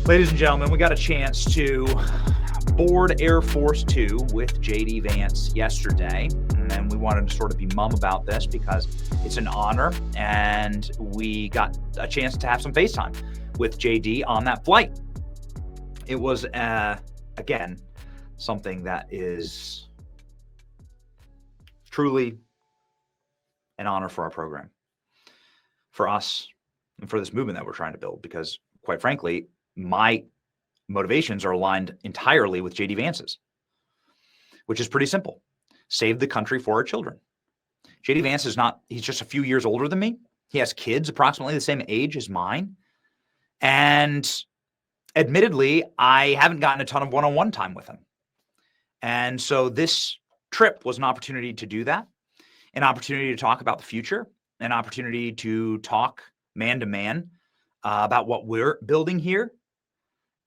Ladies and gentlemen, we got a chance to board Air Force Two with JD Vance yesterday, and we wanted to sort of be mum about this because it's an honor, and we got a chance to have some FaceTime with JD on that flight. It was, again, something that is truly an honor for our program, for us, and for this movement that we're trying to build, because quite frankly, my motivations are aligned entirely with JD Vance's, which is pretty simple. Save the country for our children. JD Vance is not, he's just a few years older than me. He has kids approximately the same age as mine. And admittedly, I haven't gotten a ton of one-on-one time with him. And so this trip was an opportunity to do that, an opportunity to talk about the future, an opportunity to talk man to man about what we're building here,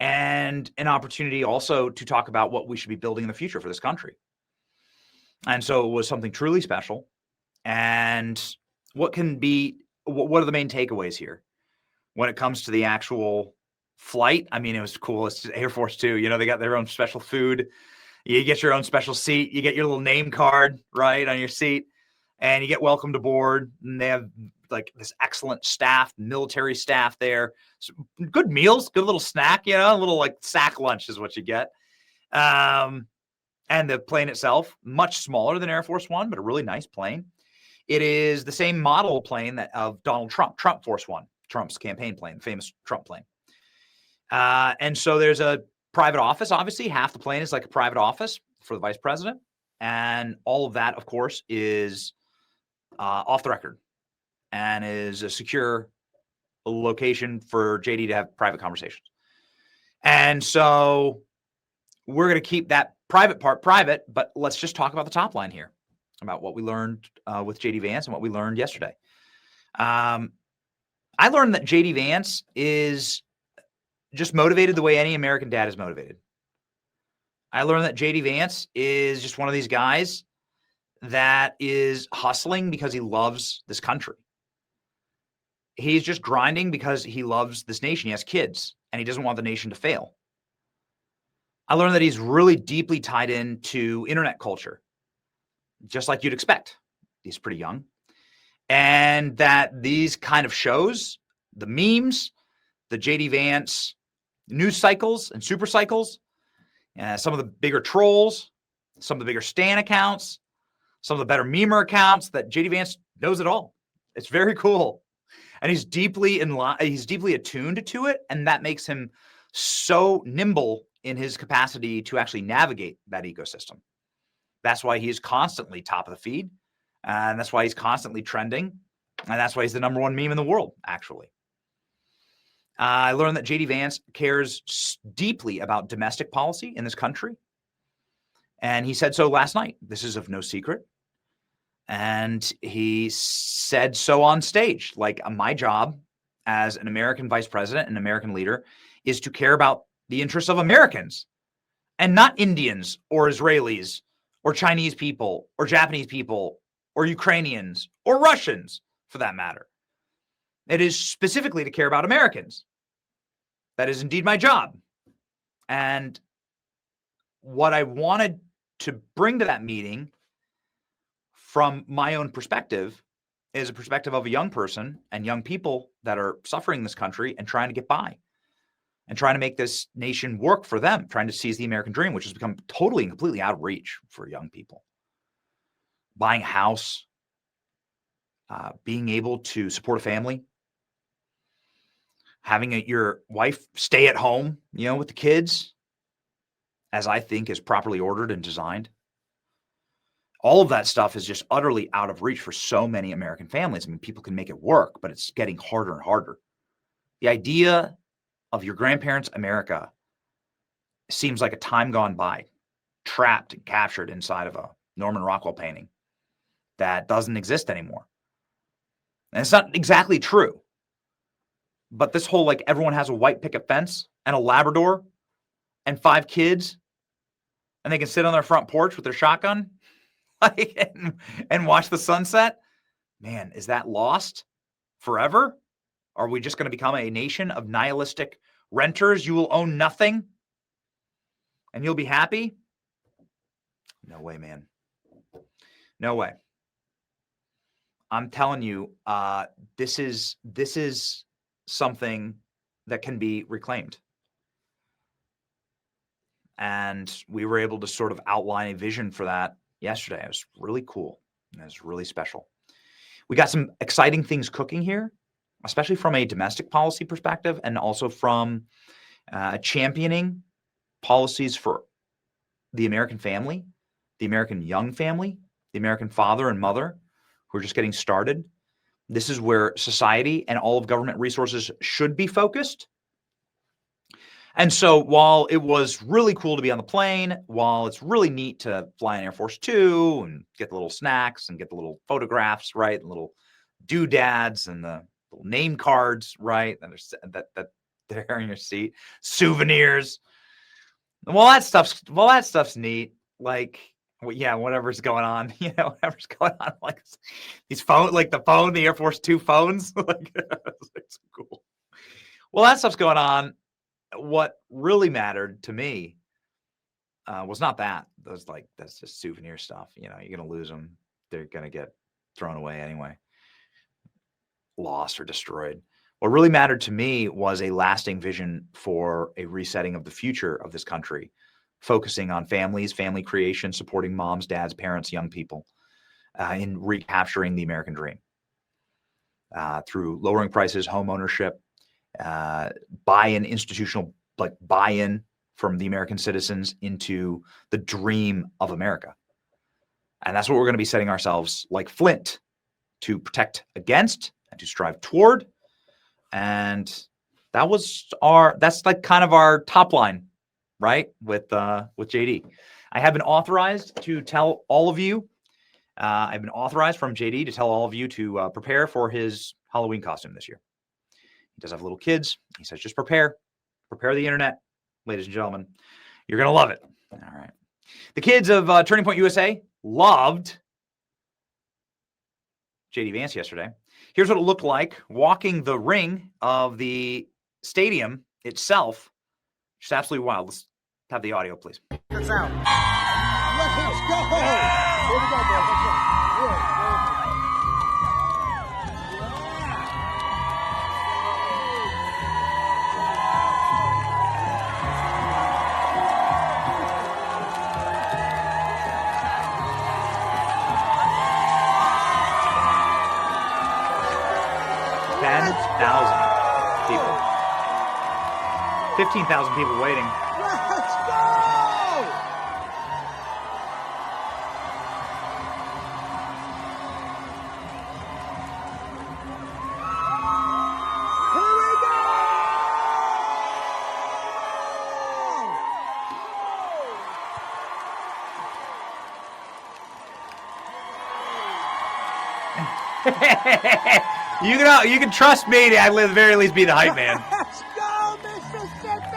and an opportunity also to talk about what we should be building in the future for this country. And so it was something truly special. And what are the main takeaways here when it comes to the actual flight? I mean, it was cool. It's Air Force Two. You know, they got their own special food. You get your own special seat. You get your little name card, right, on your seat, and you get welcomed aboard. And they have like this excellent staff, military staff there. So good meals, good little snack, you know, a little like sack lunch is what you get. And the plane itself, much smaller than Air Force One, but a really nice plane. It is the same model plane that of Donald Trump Force One, Trump's campaign plane, the famous Trump plane. And so there's a private office. Obviously, half the plane is like a private office for the vice president. And all of that, of course, is off the record and is a secure location for JD to have private conversations. And so we're going to keep that private part private, but let's just talk about the top line here, about what we learned with JD Vance and what we learned yesterday. I learned that JD Vance is just motivated the way any American dad is motivated. I learned that JD Vance is just one of these guys that is hustling because he loves this country. He's just grinding because he loves this nation. He has kids and he doesn't want the nation to fail. I learned that he's really deeply tied into internet culture, just like you'd expect. He's pretty young. And that these kind of shows, the memes, the JD Vance news cycles and super cycles, some of the bigger trolls, some of the bigger Stan accounts, some of the better memer accounts, that JD Vance knows it all. It's very cool. And he's deeply attuned to it. And that makes him so nimble in his capacity to actually navigate that ecosystem. That's why he is constantly top of the feed. And that's why he's constantly trending. And that's why he's the number one meme in the world, actually. I learned that JD Vance cares deeply about domestic policy in this country. And he said so last night. This is of no secret. And he said so on stage, like, my job as an American vice president and American leader is to care about the interests of Americans and not Indians or Israelis or Chinese people or Japanese people or Ukrainians or Russians, for that matter. It is specifically to care about Americans. That is indeed my job. And what I wanted to bring to that meeting from my own perspective is a perspective of a young person and young people that are suffering in this country and trying to get by and trying to make this nation work for them, trying to seize the American dream, which has become totally and completely out of reach for young people. Buying a house, being able to support a family, having your wife stay at home, with the kids, as I think is properly ordered and designed. All of that stuff is just utterly out of reach for so many American families. I mean, people can make it work, but it's getting harder and harder. The idea of your grandparents' America seems like a time gone by, trapped and captured inside of a Norman Rockwell painting that doesn't exist anymore. And it's not exactly true. But this whole, like, everyone has a white picket fence and a Labrador and 5 kids, and they can sit on their front porch with their shotgun and watch the sunset. Man, is that lost forever? Are we just going to become a nation of nihilistic Renters, you will own nothing and you'll be happy? No way, man. No way. I'm telling you, this is something that can be reclaimed. And we were able to sort of outline a vision for that yesterday. It was really cool. It was really special. We got some exciting things cooking here, especially from a domestic policy perspective and also from championing policies for the American family, the American young family, the American father and mother who are just getting started. This is where society and all of government resources should be focused. And so while it was really cool to be on the plane, while it's really neat to fly in Air Force Two and get the little snacks and get the little photographs, right, the little doodads and the little name cards, right, that they're in your seat, souvenirs. Well, that stuff's neat. Like, well, yeah, whatever's going on, whatever's going on, like these phones, like the Air Force Two phones, like it's cool. Well, that stuff's going on. What really mattered to me was not that. That's just souvenir stuff. You're going to lose them. They're going to get thrown away anyway, lost or destroyed. What really mattered to me was a lasting vision for a resetting of the future of this country, focusing on families, family creation, supporting moms, dads, parents, young people, in recapturing the American dream through lowering prices, home ownership, buy-in, institutional buy-in from the American citizens into the dream of America. And that's what we're going to be setting ourselves like flint to protect against and to strive toward. And that's like kind of our top line, right? With JD. I have been authorized to tell all of you, I've been authorized from JD to tell all of you to prepare for his Halloween costume this year. He does have little kids. He says, just prepare the internet, ladies and gentlemen. You're going to love it. All right. The kids of Turning Point USA loved JD Vance yesterday. Here's what it looked like walking the ring of the stadium itself. Just absolutely wild. Let's have the audio, please. Let's out. Let's go. Here we go, boys. Let's go. Yeah. $10,000 people. 15,000 people waiting. Let's go! Here we go! You can trust me to at the very least be the hype man. Let's go, Mississippi!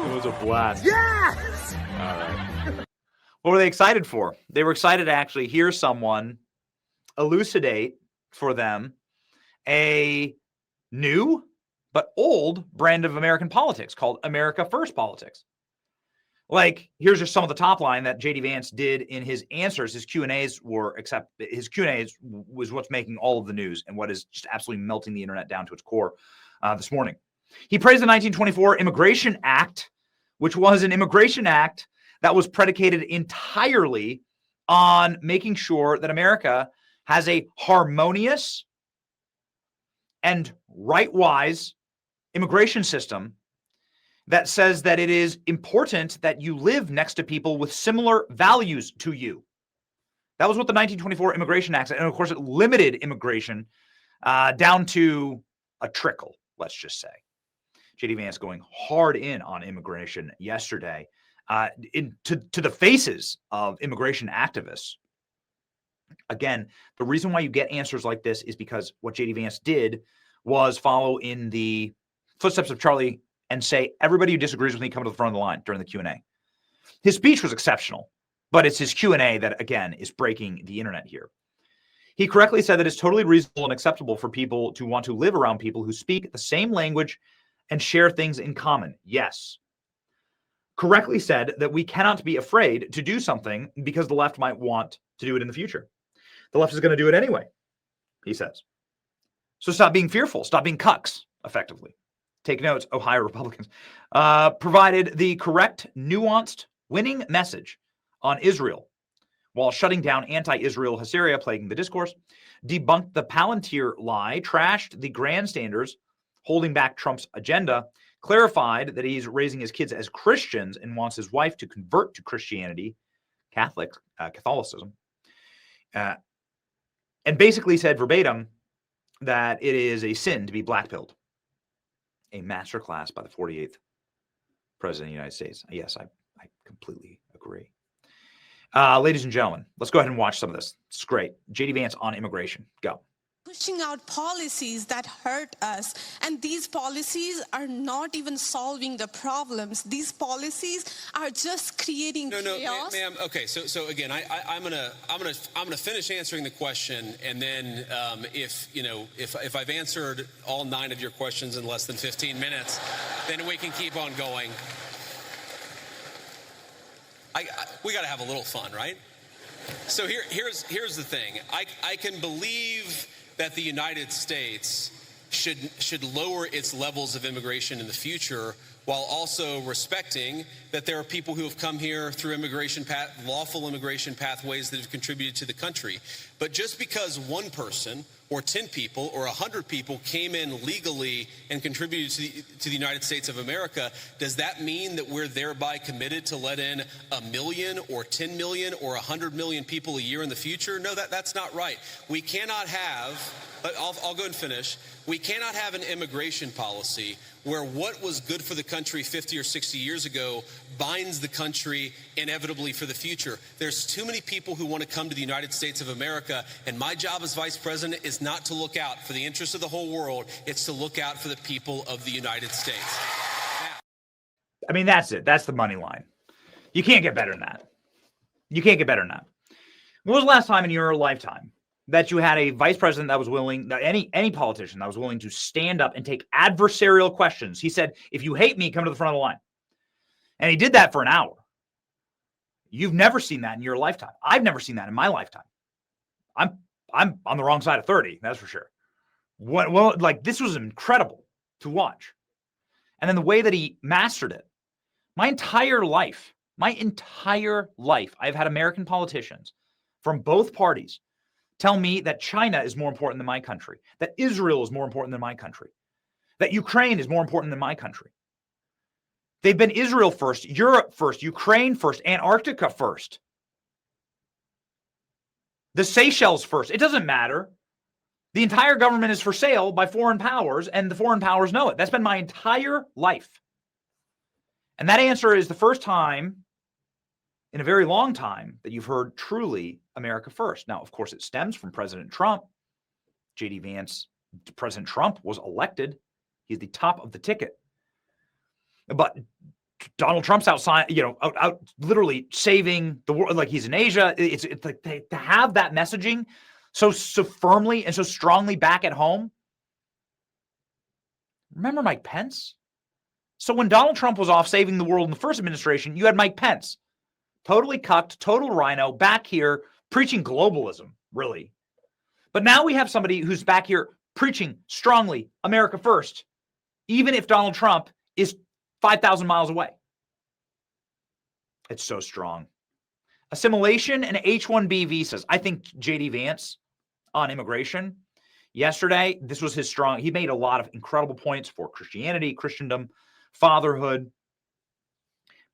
It was a blast. Yes! All right. What were they excited for? They were excited to actually hear someone elucidate for them a new but old brand of American politics called America First politics. Like, here's just some of the top line that JD Vance did in his answers. His Q&As was what's making all of the news and what is just absolutely melting the internet down to its core this morning. He praised the 1924 Immigration Act, which was an immigration act that was predicated entirely on making sure that America has a harmonious and right-wise immigration system that says that it is important that you live next to people with similar values to you. That was what the 1924 Immigration Act said. And of course, it limited immigration down to a trickle, let's just say. JD Vance going hard in on immigration yesterday to the faces of immigration activists. Again, the reason why you get answers like this is because what JD Vance did was follow in the footsteps of Charlie and say, everybody who disagrees with me, come to the front of the line during the Q&A. His speech was exceptional, but it's his Q&A that, again, is breaking the internet here. He correctly said that it's totally reasonable and acceptable for people to want to live around people who speak the same language and share things in common. Yes. Correctly said that we cannot be afraid to do something because the left might want to do it in the future. The left is going to do it anyway, he says. So stop being fearful. Stop being cucks, effectively. Take notes, Ohio Republicans. Provided the correct, nuanced, winning message on Israel while shutting down anti-Israel hysteria plaguing the discourse, debunked the Palantir lie, trashed the grandstanders holding back Trump's agenda, clarified that he's raising his kids as Christians and wants his wife to convert to Christianity, Catholicism, and basically said verbatim that it is a sin to be blackpilled. A masterclass by the 48th President of the United States. Yes, I completely agree. Ladies and gentlemen, let's go ahead and watch some of this. It's great. JD Vance on immigration. Go. Pushing out policies that hurt us, and these policies are not even solving the problems. These policies are just creating chaos. Ma'am. Okay, so again, I'm gonna finish answering the question, and then if I've answered all 9 of your questions in less than 15 minutes, then we can keep on going. We got to have a little fun, right? So here's the thing. I can believe that the United States should lower its levels of immigration in the future, while also respecting that there are people who have come here through lawful immigration pathways that have contributed to the country. But just because one person or 10 people or 100 people came in legally and contributed to the United States of America, does that mean that we're thereby committed to let in 1 million or 10 million or 100 million people a year in the future? No, that's not right. We cannot have, I'll go and finish. We cannot have an immigration policy where what was good for the country 50 or 60 years ago binds the country inevitably for the future. There's too many people who want to come to the United States of America, and my job as vice president is not to look out for the interests of the whole world. It's to look out for the people of the United States. I mean, that's it. That's the money line. You can't get better than that. You can't get better than that. When was the last time in your lifetime that you had a vice president that was willing, any politician that was willing to stand up and take adversarial questions? He said, if you hate me, come to the front of the line. And he did that for an hour. You've never seen that in your lifetime. I've never seen that in my lifetime. I'm on the wrong side of 30, that's for sure. This was incredible to watch. And then the way that he mastered it. My entire life, I've had American politicians from both parties tell me that China is more important than my country, that Israel is more important than my country, that Ukraine is more important than my country. They've been Israel first, Europe first, Ukraine first, Antarctica first, the Seychelles first. It doesn't matter. The entire government is for sale by foreign powers, and the foreign powers know it. That's been my entire life. And that answer is the first time in a very long time that you've heard truly America first. Now, of course, it stems from President Trump. JD Vance, President Trump was elected. He's the top of the ticket. But Donald Trump's outside, out literally saving the world, like he's in Asia. It's like to have that messaging so firmly and so strongly back at home. Remember Mike Pence? So when Donald Trump was off saving the world in the first administration, you had Mike Pence. Totally cucked, total rhino, back here preaching globalism, really. But now we have somebody who's back here preaching strongly America first, even if Donald Trump is 5,000 miles away. It's so strong. Assimilation and H-1B visas. I think JD Vance on immigration yesterday, this was his strong. He made a lot of incredible points for Christianity, Christendom, fatherhood.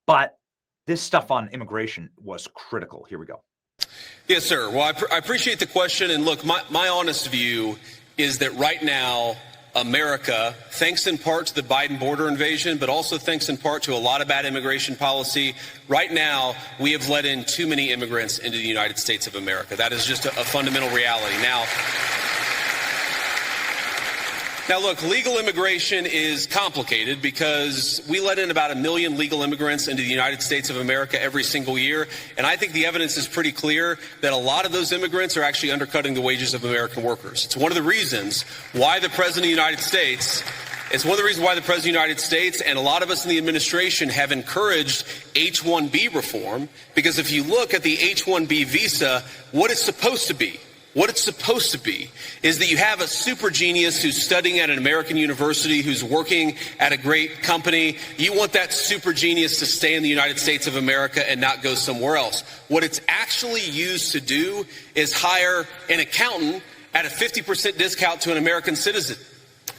But this stuff on immigration was critical. Here we go. Yes, sir. Well, I appreciate the question. And look, my honest view is that right now, America, thanks in part to the Biden border invasion, but also thanks in part to a lot of bad immigration policy, right now, we have let in too many immigrants into the United States of America. That is just a fundamental reality. Now, Now, look, legal immigration is complicated because we let in about 1 million legal immigrants into the United States of America every single year. And I think the evidence is pretty clear that a lot of those immigrants are actually undercutting the wages of American workers. It's one of the reasons why the President of the United States and a lot of us in the administration have encouraged H-1B reform, because if you look at the H-1B visa, what it's supposed to be is that you have a super genius who's studying at an American university, who's working at a great company. You want that super genius to stay in the United States of America and not go somewhere else. What it's actually used to do is hire an accountant at a 50% discount to an American citizen.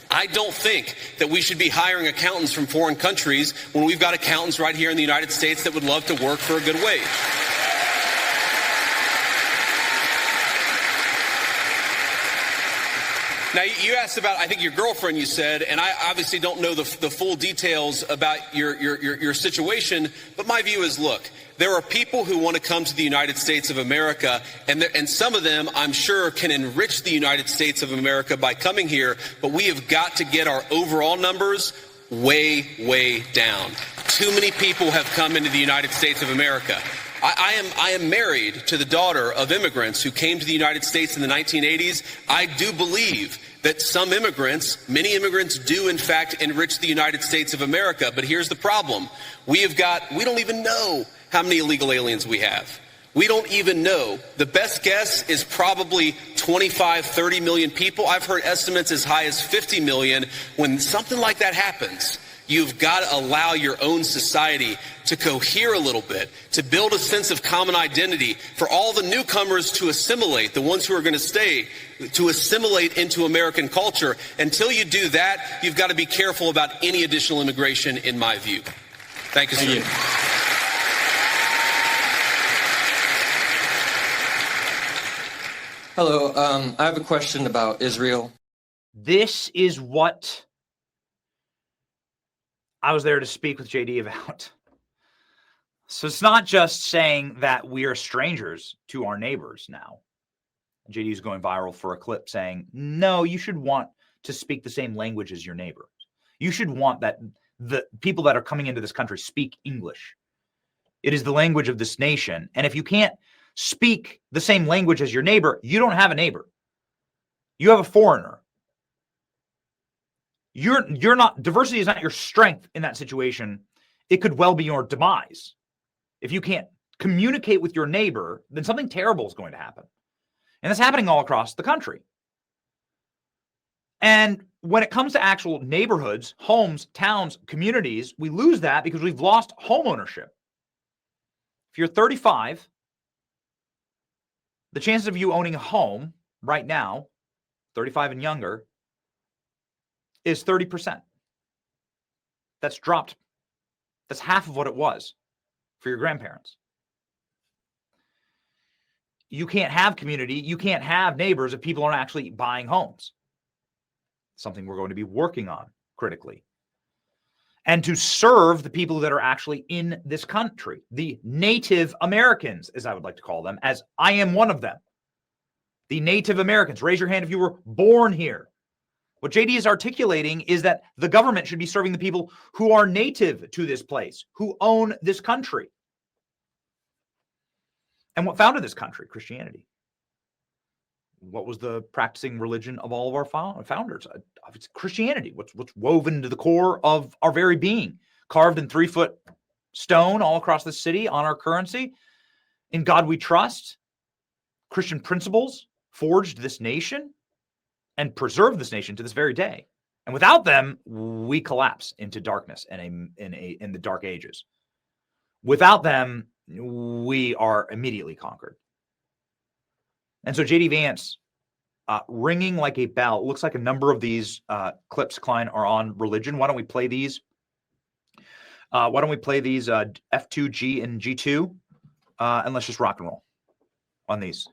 I don't think that we should be hiring accountants from foreign countries when we've got accountants right here in the United States that would love to work for a good wage. Now, you asked about, I think, your girlfriend, you said, and I obviously don't know the full details about your situation, but my view is, look, there are people who want to come to the United States of America, and some of them, I'm sure, can enrich the United States of America by coming here, but we have got to get our overall numbers way, way down. Too many people have come into the United States of America. I am married to the daughter of immigrants who came to the United States in the 1980s. I do believe that many immigrants do in fact enrich the United States of America. But here's the problem. We don't even know how many illegal aliens we have. We don't even know. The best guess is probably 25, 30 million people. I've heard estimates as high as 50 million. When something like that happens, you've got to allow your own society to cohere a little bit, to build a sense of common identity, for all the newcomers to assimilate, the ones who are going to stay, to assimilate into American culture. Until you do that, you've got to be careful about any additional immigration, in my view. Thank you, sir. Thank you. Hello, I have a question about Israel. This is what I was there to speak with JD about. So it's not just saying that we are strangers to our neighbors now. JD is going viral for a clip saying, no, you should want to speak the same language as your neighbors. You should want that the people that are coming into this country speak English. It is the language of this nation. And if you can't speak the same language as your neighbor, you don't have a neighbor. You have a foreigner. You're not, diversity is not your strength in that situation. It could well be your demise. If you can't communicate with your neighbor, then something terrible is going to happen. And that's happening all across the country. And when it comes to actual neighborhoods, homes, towns, communities, we lose that because we've lost home ownership. If you're 35, the chances of you owning a home right now, 35 and younger, is 30%. That's dropped. That's half of what it was for your grandparents. You can't have community. You can't have neighbors if people aren't actually buying homes. Something we're going to be working on critically. And to serve the people that are actually in this country, the Native Americans, as I would like to call them, as I am one of them. The Native Americans. Raise your hand if you were born here. What JD is articulating is that the government should be serving the people who are native to this place, who own this country. And what founded this country? Christianity. What was the practicing religion of all of our founders? It's Christianity. What's woven into the core of our very being, carved in 3-foot stone all across the city on our currency. In God we trust. Christian principles forged this nation and preserve this nation to this very day. And without them, we collapse into darkness and in the dark ages. Without them, we are immediately conquered. And so JD Vance, ringing like a bell. It looks like a number of these clips, Klein, are on religion. Why don't we play these? F2, G, and G2? And let's just rock and roll on these.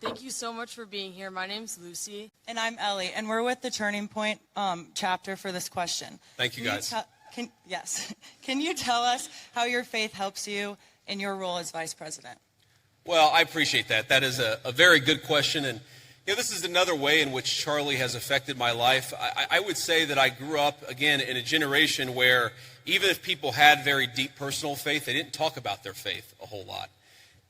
Thank you so much for being here. My name's Lucy. And I'm Ellie, and we're with the Turning Point chapter for this question. Thank you, guys. Can you tell us how your faith helps you in your role as vice president? Well, I appreciate that. That is a very good question. And, This is another way in which Charlie has affected my life. I would say that I grew up, again, in a generation where even if people had very deep personal faith, they didn't talk about their faith a whole lot.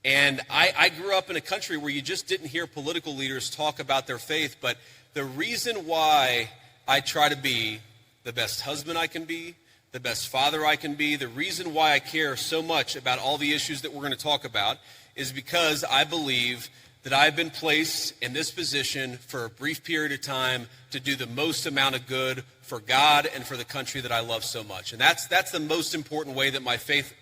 And I grew up in a country where you just didn't hear political leaders talk about their faith. But the reason why I try to be the best husband I can be, the best father I can be, the reason why I care so much about all the issues that we're going to talk about is because I believe that I've been placed in this position for a brief period of time to do the most amount of good for God and for the country that I love so much. And that's the most important way that my faith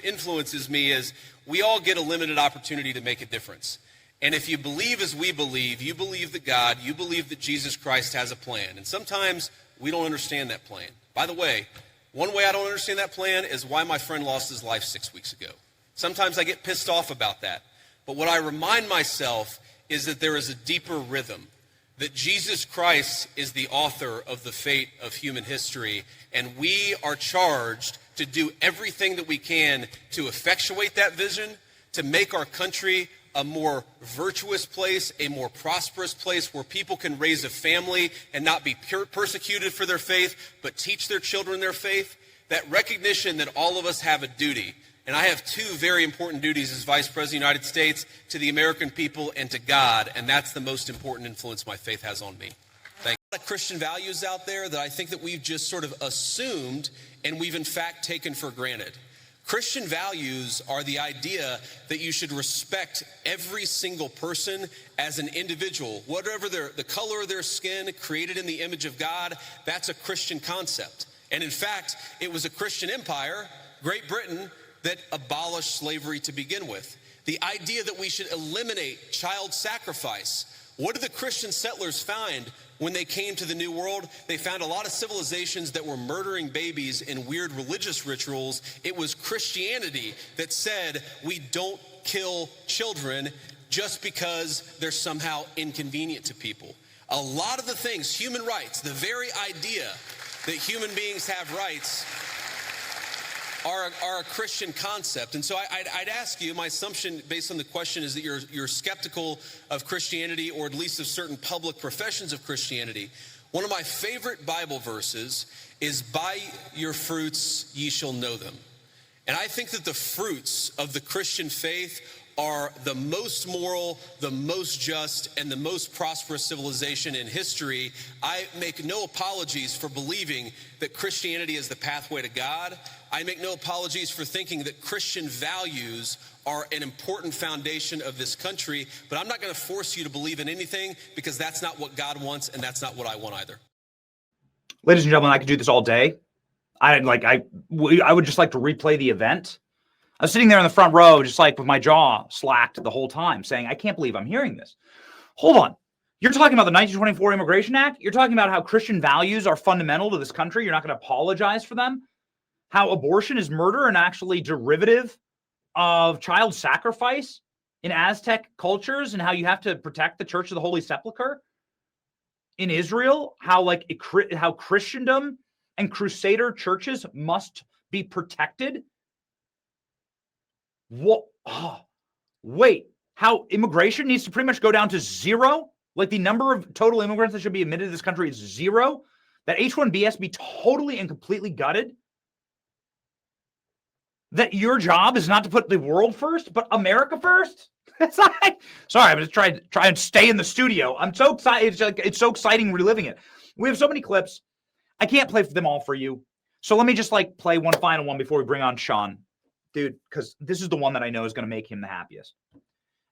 influences me, is we all get a limited opportunity to make a difference. And if you believe as we believe, you believe that God, you believe that Jesus Christ has a plan. And sometimes we don't understand that plan. By the way, one way I don't understand that plan is why my friend lost his life 6 weeks ago. Sometimes I get pissed off about that. But what I remind myself is that there is a deeper rhythm, that Jesus Christ is the author of the fate of human history, and we are charged to do everything that we can to effectuate that vision, to make our country a more virtuous place, a more prosperous place where people can raise a family and not be persecuted for their faith, but teach their children their faith. That recognition that all of us have a duty. And I have two very important duties as Vice President of the United States, to the American people and to God, and that's the most important influence my faith has on me. Thank you. A lot of Christian values out there that I think that we've just sort of assumed and we've in fact taken for granted. Christian values are the idea that you should respect every single person as an individual, whatever the color of their skin, created in the image of God. That's a Christian concept. And in fact, it was a Christian empire, Great Britain, that abolished slavery to begin with. The idea that we should eliminate child sacrifice. What did the Christian settlers find when they came to the New World? They found a lot of civilizations that were murdering babies in weird religious rituals. It was Christianity that said we don't kill children just because they're somehow inconvenient to people. A lot of the things, human rights, the very idea that human beings have rights, are a Christian concept. And so I'd ask you, my assumption based on the question is that you're skeptical of Christianity, or at least of certain public professions of Christianity. One of my favorite Bible verses is, "By your fruits ye shall know them." And I think that the fruits of the Christian faith are the most moral, the most just, and the most prosperous civilization in history. I make no apologies for believing that Christianity is the pathway to God. I make no apologies for thinking that Christian values are an important foundation of this country, but I'm not going to force you to believe in anything, because that's not what God wants, and that's not what I want either. Ladies and gentlemen, I could do this all day. I would just like to replay the event. I was sitting there in the front row, just like with my jaw slacked the whole time, saying, I can't believe I'm hearing this. Hold on. You're talking about the 1924 Immigration Act? You're talking about how Christian values are fundamental to this country? You're not going to apologize for them? How abortion is murder and actually derivative of child sacrifice in Aztec cultures, and how you have to protect the Church of the Holy Sepulchre in Israel, how Christendom and Crusader churches must be protected. What? Oh, wait, how immigration needs to pretty much go down to zero? Like the number of total immigrants that should be admitted to this country is zero? That H-1Bs be totally and completely gutted? That your job is not to put the world first, but America first? It's like, sorry, I'm just trying and stay in the studio. I'm so excited. It's so exciting reliving it. We have so many clips. I can't play them all for you. So let me just play one final one before we bring on Sean. Dude, because this is the one that I know is going to make him the happiest.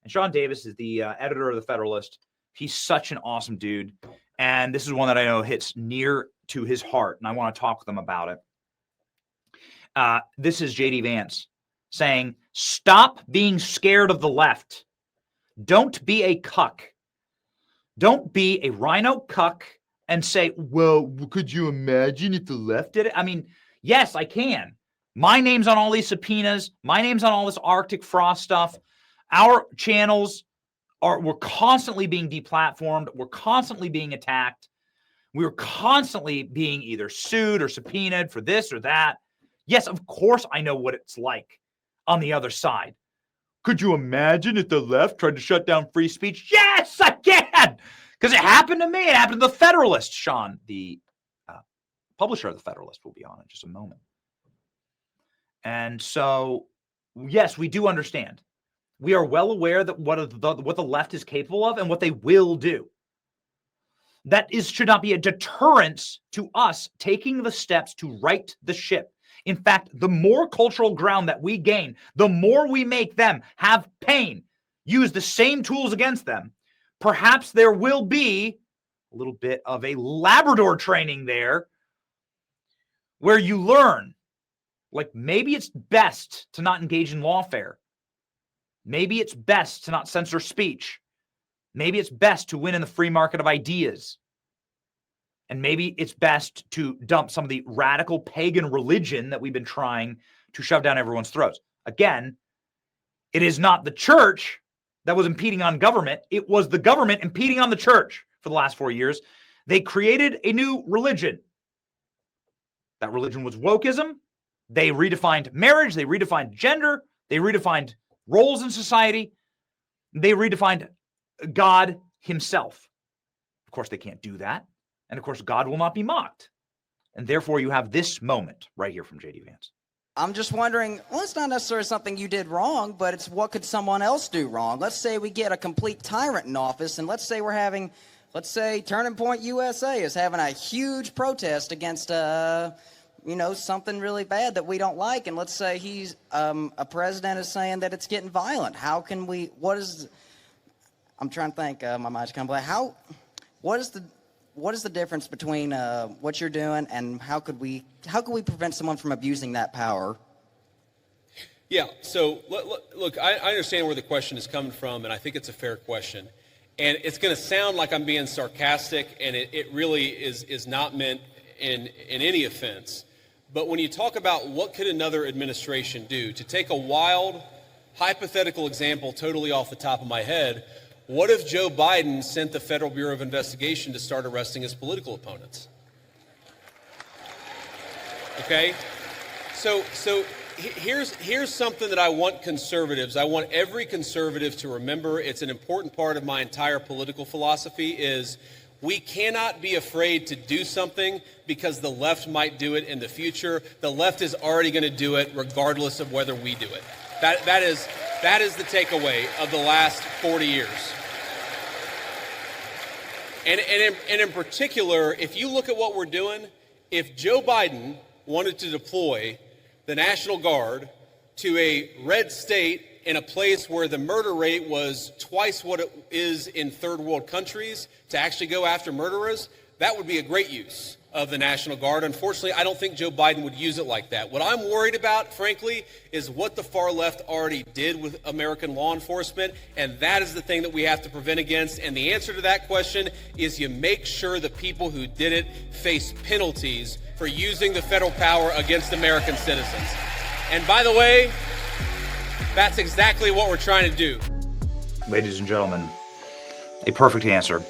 And Sean Davis is the editor of The Federalist. He's such an awesome dude. And this is one that I know hits near to his heart, and I want to talk with him about it. This is J.D. Vance saying, stop being scared of the left. Don't be a cuck. Don't be a rhino cuck and say, well, could you imagine if the left did it? I mean, yes, I can. My name's on all these subpoenas. My name's on all this Arctic frost stuff. Our channels we're constantly being deplatformed. We're constantly being attacked. We're constantly being either sued or subpoenaed for this or that. Yes, of course I know what it's like on the other side. Could you imagine if the left tried to shut down free speech? Yes, I can, because it happened to me. It happened to the Federalist. Sean, the publisher of the Federalist, will be on in just a moment. And so, yes, we do understand. We are well aware that what the left is capable of and what they will do. That should not be a deterrence to us taking the steps to right the ship. In fact, the more cultural ground that we gain, the more we make them have pain, use the same tools against them. Perhaps there will be a little bit of a Labrador training there where you learn, like maybe it's best to not engage in lawfare. Maybe it's best to not censor speech. Maybe it's best to win in the free market of ideas. And maybe it's best to dump some of the radical pagan religion that we've been trying to shove down everyone's throats. Again, it is not the church that was impeding on government. It was the government impeding on the church for the last 4 years. They created a new religion. That religion was wokeism. They redefined marriage. They redefined gender. They redefined roles in society. They redefined God himself. Of course, they can't do that. And of course, God will not be mocked. And therefore, you have this moment right here from J.D. Vance. I'm just wondering, well, it's not necessarily something you did wrong, but it's what could someone else do wrong? Let's say we get a complete tyrant in office, and let's say Turning Point USA is having a huge protest against, something really bad that we don't like, and let's say a president is saying that it's getting violent. How can we, I'm trying to think, my mind's kind of blank. What is the difference between what you're doing and how could we prevent someone from abusing that power? Yeah, so look, I understand where the question is coming from, and I think it's a fair question. And it's going to sound like I'm being sarcastic, and it really is not meant in any offense. But when you talk about what could another administration do, to take a wild, hypothetical example totally off the top of my head, what if Joe Biden sent the Federal Bureau of Investigation to start arresting his political opponents? Okay? So here's something that I want conservatives, I want every conservative to remember. It's an important part of my entire political philosophy is we cannot be afraid to do something because the left might do it in the future. The left is already going to do it regardless of whether we do it. That is the takeaway of the last 40 years. And in particular, if you look at what we're doing, if Joe Biden wanted to deploy the National Guard to a red state in a place where the murder rate was twice what it is in third world countries to actually go after murderers, that would be a great use of the National Guard. Unfortunately, I don't think Joe Biden would use it like that. What I'm worried about, frankly, is what the far left already did with American law enforcement, and that is the thing that we have to prevent against. And the answer to that question is you make sure the people who did it face penalties for using the federal power against American citizens. And by the way, that's exactly what we're trying to do. Ladies and gentlemen, a perfect answer